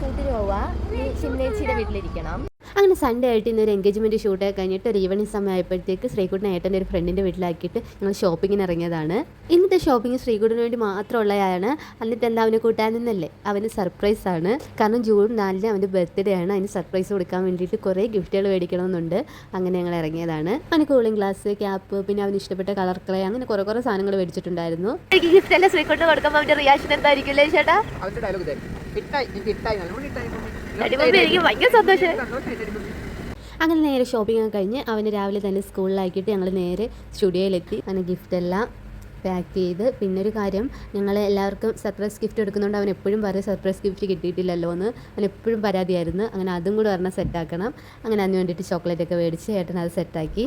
ഷൂട്ടിന് പോവാ, ചിന്നേച്ചിയുടെ വീട്ടിലിരിക്കണം. അങ്ങനെ സൺഡേ ആയിട്ട് ഇന്നൊരു എൻഗേജ്മെൻറ്റ് ഷൂട്ടൊക്കെ കഴിഞ്ഞിട്ട് ഒരു ഈവനിങ് സമയമായപ്പോഴത്തേക്ക് ശ്രീകുട്ടനെ ഏട്ടൻ്റെ ഒരു ഫ്രണ്ടിൻ്റെ വീട്ടിലാക്കിയിട്ട് ഞങ്ങൾ ഷോപ്പിങ്ങിന് ഇറങ്ങിയതാണ്. ഇന്നത്തെ ഷോപ്പിംഗ് ശ്രീകുട്ടന് വേണ്ടി മാത്രമുള്ളതാണ്. എന്നിട്ട് എന്താ അവനെ കൂട്ടാനെന്നല്ലേ, അവന് സർപ്രൈസാണ്. കാരണം ജൂൺ 4 അവൻ്റെ ബർത്ത്ഡേ ആണ്. അതിന് സർപ്രൈസ് കൊടുക്കാൻ വേണ്ടിയിട്ട് കുറേ ഗിഫ്റ്റുകൾ മേടിക്കണമെന്നുണ്ട്. അങ്ങനെ ഞങ്ങൾ ഇറങ്ങിയതാണ്. അവന് കൂളിംഗ് ഗ്ലാസ്, ക്യാപ്പ്, പിന്നെ അവന് ഇഷ്ടപ്പെട്ട കളർ ക്ലേ, അങ്ങനെ കുറേ സാധനങ്ങൾ മേടിച്ചിട്ടുണ്ടായിരുന്നു. എനിക്ക് ഗിഫ്റ്റ് എല്ലാം ശ്രീകുട്ടന് കൊടുക്കുമ്പോൾ അവൻ്റെ റിയാക്ഷൻ എന്തായിരിക്കും അല്ലേ ചേട്ടാ? എനിക്ക് ഭയങ്കര സന്തോഷം. അങ്ങനെ നേരെ ഷോപ്പിംഗ് ഒക്കെ കഴിഞ്ഞ് അവന് രാവിലെ തന്നെ സ്കൂളിലാക്കിയിട്ട് ഞങ്ങൾ നേരെ സ്റ്റുഡിയോയിലെത്തി. അങ്ങനെ ഗിഫ്റ്റെല്ലാം പാക്ക് ചെയ്ത്. പിന്നൊരു കാര്യം, ഞങ്ങൾ എല്ലാവർക്കും സർപ്രൈസ് ഗിഫ്റ്റ് എടുക്കുന്നുണ്ട്. അവൻ എപ്പോഴും പറയും സർപ്രൈസ് ഗിഫ്റ്റ് കിട്ടിയിട്ടില്ലല്ലോ എന്ന്. അവൻ എപ്പോഴും പരാതിയായിരുന്നു. അങ്ങനെ അതും കൂടെ പറഞ്ഞാൽ സെറ്റാക്കണം. അങ്ങനെ അതിന് വേണ്ടിയിട്ട് ചോക്ലേറ്റ് ഒക്കെ മേടിച്ച് ഏട്ടൻ അത് സെറ്റാക്കി.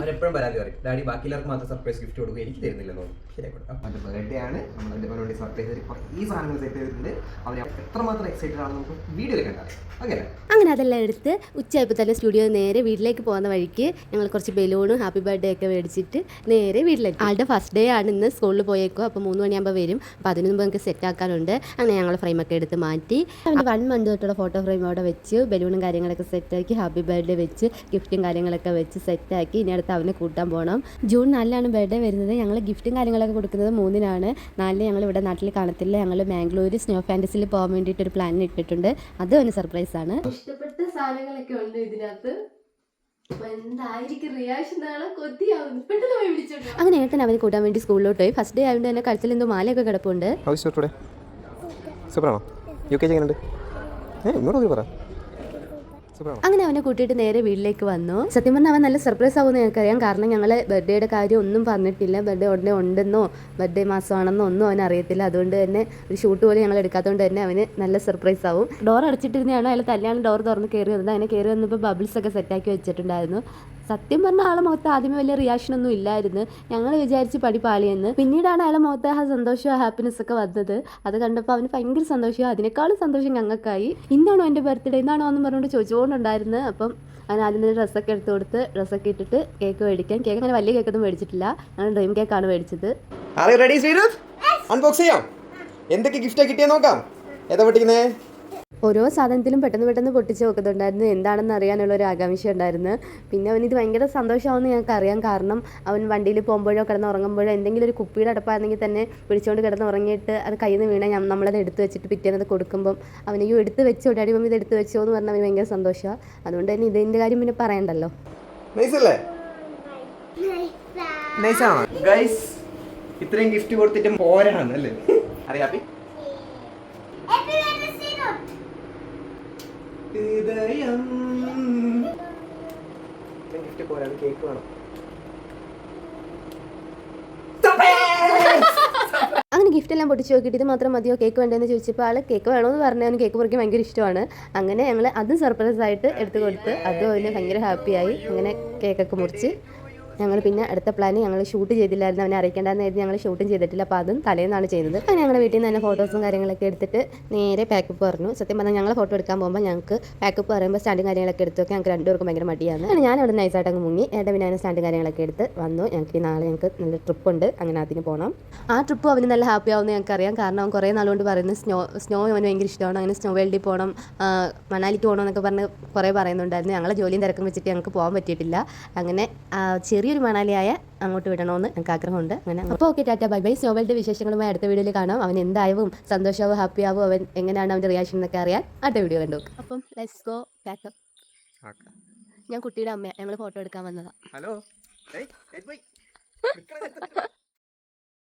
അങ്ങനെ അതെല്ലാം എടുത്ത് ഉച്ചയായപ്പോൾ തന്നെ സ്റ്റുഡിയോ നേരെ വീട്ടിലേക്ക് പോകുന്ന വഴിക്ക് ഞങ്ങൾ കുറച്ച് ബലൂണും ഹാപ്പി ബർത്ത്ഡേ ഒക്കെ മേടിച്ചിട്ട് നേരെ വീട്ടിലേക്ക്. ആളുടെ ഫസ്റ്റ് ഡേ ആണ് ഇന്ന്. സ്കൂളിൽ പോയേക്കോ. അപ്പോൾ 3 മണിയാകുമ്പോൾ വരും. അപ്പോൾ അതിന് മുമ്പ് നമുക്ക് സെറ്റ് ആക്കാനുണ്ട്. അങ്ങനെ ഞങ്ങൾ ഫ്രെയിമൊക്കെ എടുത്ത് മാറ്റി. അവൻ്റെ 1 മന്ത് തൊട്ടുള്ള ഫോട്ടോ ഫ്രെയിം അവിടെ വെച്ച് ബലൂണും കാര്യങ്ങളൊക്കെ സെറ്റാക്കി ഹാപ്പി ബർത്ത്ഡേ വെച്ച് ഗിഫ്റ്റും കാര്യങ്ങളൊക്കെ വെച്ച് സെറ്റാക്കി. ഇനി അടുത്ത് അവനെ കൂട്ടാൻ പോകണം. ജൂൺ 4 ബർത്ത്ഡേ വരുന്നത്. ഞങ്ങൾ ഗിഫ്റ്റും കാര്യങ്ങളൊക്കെ കൊടുക്കുന്നത് 3 4 ഞങ്ങൾ ഇവിടെ നാട്ടിൽ കാണത്തില്ല. ഞങ്ങൾ ബാംഗ്ലൂർ സ്നോ ഫാൻറ്റസിൽ പോകാൻ വേണ്ടിയിട്ട് ഒരു പ്ലാൻ ഇട്ടിട്ടുണ്ട്. അതും ഒരു സർപ്രൈസാണ്. ഇഷ്ടപ്പെട്ട സാധനങ്ങളൊക്കെ ഉണ്ട് ഇതിനകത്ത്. അങ്ങനെ ഏട്ടൻ അവനെ കൂട്ടാൻ വേണ്ടി സ്കൂളിലോട്ട് പോയി. ഫസ്റ്റ് ഡേ ആയതുകൊണ്ട് തന്നെ കഴുത്തിൽ എന്തോ മാലയൊക്കെ കിടപ്പുണ്ട്. അങ്ങനെ അവനെ കൂട്ടിയിട്ട് നേരെ വീട്ടിലേക്ക് വന്നു. സത്യം പറഞ്ഞാൽ അവൻ നല്ല സർപ്രൈസ് ആവുമെന്ന് ഞങ്ങൾക്കറിയാം. കാരണം ഞങ്ങൾ ബർത്ത്ഡേയുടെ കാര്യം ഒന്നും പറഞ്ഞിട്ടില്ല. ബർത്ത്ഡേ ഉടനെ ഉണ്ടെന്നോ ബർത്ത്ഡേ മാസമാണെന്നോ ഒന്നും അവൻ അറിയത്തില്ല. അതുകൊണ്ട് തന്നെ ഒരു ഷൂട്ട് പോലും ഞങ്ങൾ എടുക്കാത്തതുകൊണ്ട് തന്നെ അവന് നല്ല സർപ്രൈസ് ആവും. ഡോർ അടച്ചിട്ടിരുന്നതാണ്. അയാൾ തന്നെയാണ് ഡോർ തുറന്ന് കയറി വന്നത്. അങ്ങനെ കയറി വന്നപ്പോൾ ബബിൾസ് ഒക്കെ സെറ്റാക്കി വെച്ചിട്ടുണ്ടായിരുന്നു. സത്യം പറഞ്ഞാൽ ആളെ മുഖത്ത് ആദ്യമേ വലിയ റിയാക്ഷനൊന്നും ഇല്ലായിരുന്നു. ഞങ്ങൾ വിചാരിച്ച് പടി പാളിയെന്ന്. പിന്നീടാണ് അയാളെ മുഖത്ത് ആ സന്തോഷവും ഹാപ്പിനെസ് ഒക്കെ വന്നത്. അത് കണ്ടപ്പോൾ അവന് ഭയങ്കര സന്തോഷവും അതിനേക്കാളും സന്തോഷം ഞങ്ങൾക്കായി. ഇന്നാണോ എൻ്റെ ബർത്ത്ഡേ ഇന്നാണോ എന്ന് പറഞ്ഞുകൊണ്ട് ചോദിച്ചുകൊണ്ടുണ്ടായിരുന്നു. അപ്പം അവൻ ആദ്യം തന്നെ ഡ്രസ്സൊക്കെ എടുത്ത് കൊടുത്ത് ഡ്രസ്സൊക്കെ ഇട്ടിട്ട് കേക്ക് മേടിക്കാൻ. കേക്ക് അങ്ങനെ വലിയ കേക്കൊന്നും മേടിച്ചിട്ടില്ല. ഞാൻ ഡ്രീം കേക്കാണ് മേടിച്ചത്. എന്തൊക്കെ ഗിഫ്റ്റ് കിട്ടിയാ നോക്കാം. ഏതാ പൊട്ടിക്കുന്നേ? ഓരോ സാധനത്തിലും പെട്ടെന്ന് പൊട്ടിച്ച് നോക്കുന്നുണ്ടായിരുന്നു. എന്താണെന്ന് അറിയാനുള്ള ഒരു ആകാംക്ഷ ഉണ്ടായിരുന്നു. പിന്നെ അവനിത് ഭയങ്കര സന്തോഷമാവുമെന്ന് ഞങ്ങൾക്ക് അറിയാം. കാരണം അവൻ വണ്ടിയിൽ പോകുമ്പോഴോ കിടന്ന് ഉറങ്ങുമ്പോഴോ എന്തെങ്കിലും ഒരു കുപ്പിയുടെ അടപ്പാണെങ്കിൽ തന്നെ പിടിച്ചുകൊണ്ട് കിടന്ന് ഉറങ്ങിയിട്ട് അത് കയ്യിൽ നിന്ന് വീണാൽ നമ്മളത് എടുത്ത് വെച്ചിട്ട് പിറ്റേന്നത് കൊടുക്കുമ്പം അവനെയും എടുത്ത് വെച്ചോ ഡാഡി മമ്മി ഇത് എടുത്ത് വെച്ചോ എന്ന് പറഞ്ഞാൽ അവന് ഭയങ്കര സന്തോഷമാണ്. അതുകൊണ്ട് തന്നെ ഇതിൻ്റെ കാര്യം പിന്നെ പറയണ്ടല്ലോ. ഇത്രയും ഗിഫ്റ്റ് കൊടുത്തിട്ട് പോരാണല്ലേ? അറിയാപ്പി ഗിഫ്റ്റ് പോരാണ്. കേക്ക് വേണം. അങ്ങനെ ഗിഫ്റ്റ് എല്ലാം പൊട്ടിച്ച് നോക്കിയിട്ട് ഇത് മാത്രം മതിയോ കേക്ക് വേണ്ടതെന്ന് ചോദിച്ചപ്പോൾ ആൾ കേക്ക് വേണമെന്ന് പറഞ്ഞു. അവന് കേക്ക് മുറിക്കാൻ ഭയങ്കര ഇഷ്ടമാണ്. അങ്ങനെ ഞങ്ങൾ അതും സർപ്രൈസ് ആയിട്ട് എടുത്ത് കൊടുത്ത് അതും അവന് ഭയങ്കര ഹാപ്പിയായി. അങ്ങനെ കേക്കൊക്കെ മുറിച്ച് ഞങ്ങൾ പിന്നെ അടുത്ത പ്ലാൻ ഞങ്ങൾ ഷൂട്ട് ചെയ്തില്ലായിരുന്നു. അവനെ അറിയിക്കേണ്ടതെന്നായിരുന്നു. ഞങ്ങൾ ഷൂട്ടും ചെയ്തിട്ടില്ല. അപ്പോൾ അതും തലേന്നാണ് ചെയ്യുന്നത്. അങ്ങനെ ഞങ്ങളുടെ വീട്ടിൽ നിന്ന് തന്നെ ഫോട്ടോസും കാര്യങ്ങളൊക്കെ എടുത്തിട്ട് നേരെ പാക്കപ്പ് പറഞ്ഞു. സത്യം പറഞ്ഞാൽ ഞങ്ങൾ ഫോട്ടോ എടുക്കാൻ പോകുമ്പോൾ ഞങ്ങൾക്ക് പാക്കപ്പ് പറയുമ്പോൾ സ്റ്റാൻഡും കാര്യങ്ങളൊക്കെ എടുത്തൊക്കെ ഞങ്ങൾക്ക് രണ്ടുപേർക്കും ഭയങ്കര മടിയാണ്. അങ്ങനെ ഞാൻ അവിടെ നൈസായിട്ട് അങ്ങ് മുങ്ങി. ഏട്ടൻ പിന്നെ അതിന് സ്റ്റാൻഡും കാര്യങ്ങളൊക്കെ എടുത്ത് വന്നു. ഞങ്ങൾക്ക് നാളെ ഞങ്ങൾക്ക് നല്ല ട്രിപ്പുണ്ട്. അങ്ങനെ അതിന് പോകണം. ആ ട്രിപ്പ് അവന് നല്ല ഹാപ്പി ആവുമെന്ന് ഞങ്ങൾക്കറിയാം. കാരണം അവൻ കുറേ നാളുകൊണ്ട് പറയുന്നത് സ്നോ അവന് ഭയങ്കര ഇഷ്ടമാണ്. അങ്ങനെ സ്നോ വേൾഡിൽ പോകണം, മണാലിക്ക് പോകണം എന്നൊക്കെ പറഞ്ഞ് കുറേ പറയുന്നുണ്ടായിരുന്നു. ഞങ്ങളെ ജോലിയും തിരക്കും വെച്ചിട്ട് ഞങ്ങൾക്ക് പോകാൻ പറ്റിയിട്ടില്ല. അങ്ങനെ ചെറിയൊരു മണാലിയായ അങ്ങോട്ട് വിടണമെന്ന് ഞങ്ങൾക്ക് ആഗ്രഹമുണ്ട്. അങ്ങനെ അപ്പോൾ ഓക്കെ, ടാറ്റ ബൈ ബൈ. സ്നോബലിൻ്റെ വിശേഷങ്ങളുമായി അടുത്ത വീഡിയോയിൽ കാണാം. അവൻ എന്തായാലും സന്തോഷമാവും ഹാപ്പിയാവും, അവൻ എങ്ങനെയാണ് അവൻ്റെ റിയാക്ഷൻ എന്നൊക്കെ അറിയാൻ അടുത്ത വീഡിയോ കണ്ടു. അപ്പം ലെറ്റ്സ് ഗോ പാക്കപ്പ്. ഞാൻ കുട്ടിയുടെ അമ്മയാണ്. ഞങ്ങൾ ഫോട്ടോ എടുക്കാൻ വന്നതാണ്. ഹലോ.